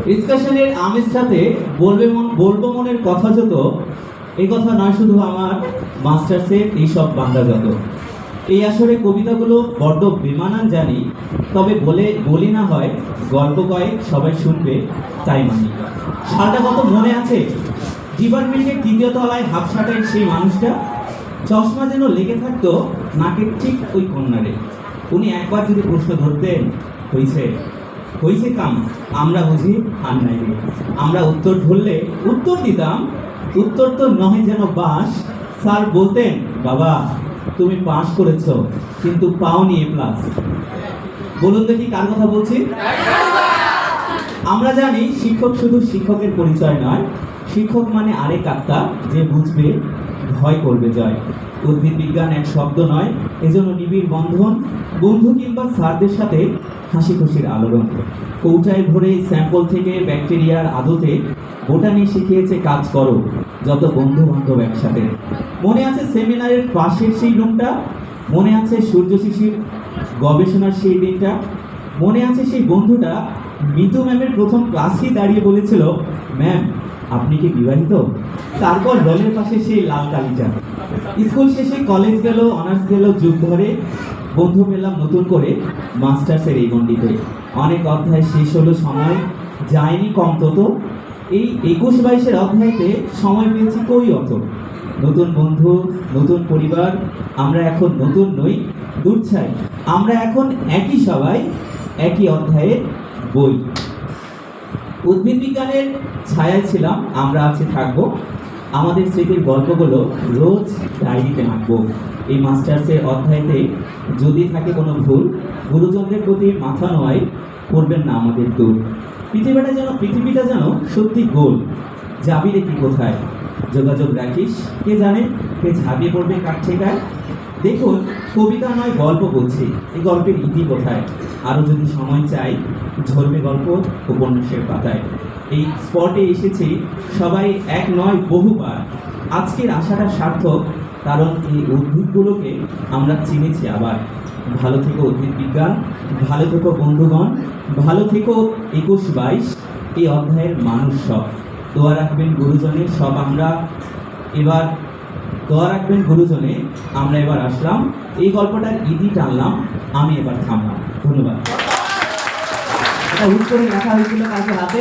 ডিসকাশনের আমের সাথে বলবো মনের কথা যত, এই কথা নয় শুধু আমার মাস্টার্সের এইসব বান্দা যত। এই আসরে কবিতাগুলো বড্ড বেমানান জানি, তবে বলি না হয় গল্প কয়েক সবাই শুনবে তাই মানি। সালটা কত মনে আছে, ডিপার্টমেন্টের তৃতীয় তলায় হাফ শার্টের সেই মানুষটা, চশমা যেন লেগে থাকতো নাকের ঠিক ওই কর্নারে। উনি একবার যদি প্রশ্ন ধরতেন, হয়েছে কাম, আমরা বুঝি আর নাই রে। আমরা উত্তর ধরলে উত্তর দিতাম, উত্তর তো নয় যেন বাস। স্যার বলতেন, বাবা তুমি পাস করেছ কিন্তু পাওনি এ প্লাস। বলুন দেখি কার কথা বলছি? আমরা জানি শিক্ষক শুধু শিক্ষকের পরিচয় নয়, শিক্ষক মানে আরেক আত্মা যে বুঝবে, ভয় করবে জয়। উদ্ভিদ বিজ্ঞান এক শব্দ নয়, এজন্য নিবিড় বন্ধন, বন্ধু কিংবা স্যারদের সাথে হাসি খুশির আলোড়ন। কৌটায় ভরে স্যাম্পল থেকে ব্যাকটেরিয়ার আদতে বোটানি শিখিয়েছে কাজ করো যত বন্ধু বান্ধব একসাথে। মনে আছে সেমিনারের পাশের সেই রুমটা, মনে আছে সূর্য শিশির গবেষণার সেই দিনটা, মনে আছে সেই বন্ধুটা মিতু ম্যামের প্রথম ক্লাসেই দাঁড়িয়ে বলেছিল, ম্যাম আপনি কি বিবাহিত? তারপর রলের পাশে সেই লাল কালিটা। স্কুল শেষে কলেজ গেল, অনার্স গেল, যুগ ধরে বন্ধু পেলাম নতুন করে মাস্টার্সের এই গণ্ডিতে। অনেক অধ্যায় শেষ হলো, সময় যায়নি কম তত। এই 21-22 অধ্যায়তে সময় পেয়েছি কই অত। নতুন বন্ধু, নতুন পরিবার, আমরা এখন নতুন নই, দূর ছাই আমরা এখন একই সবাই, একই অধ্যায়ের বই। উদ্ভিদ বিজ্ঞানের ছায়ায় ছিলাম, আমরা আছি থাকবো, আমাদের স্মৃতির গল্পগুলো রোজ ডায়েরিতে আঁকবো। এই মাস্টার্সের অধ্যায়তে যদি থাকে কোনো ভুল, গুরুজনদের প্রতি মাথা নোয়াই করবেন না আমাদের দূর। পৃথিবীটা যেন সত্যি গোল, যাবি রে কি কোথায়, যোগাযোগ রাখিস, কে জানে কে ঝাঁপিয়ে পড়বে কার ঠেকায়। দেখুন কবিতা নয় গল্প বলছি, এই গল্পের ইতি কোথায়, আরও যদি সময় চাই ঝরবে গল্প উপন্যাসের পাতায়। এই স্পটে এসেছি সবাই এক নয় বহুবার, আজকের আশাটা সার্থক, কারণ এই উদ্ভিদগুলোকে আমরা চিনেছি আবার। ভালো থেকো উদ্ভিদ বিজ্ঞান, ভালো থেকো বন্ধুগণ, ভালো থেকো 21-22 এই অধ্যায়ের মানুষ সব। দোয়া রাখবেন গুরুজনের সব, আমরা এবার দোয়া রাখবেন গুরুজনে, আমরা এবার আসলাম, এই গল্পটার ইতি টানলাম, আমি এবার থামলাম। ধন্যবাদ। এটা উত্তরে লেখা হয়েছিল কালকে রাতে।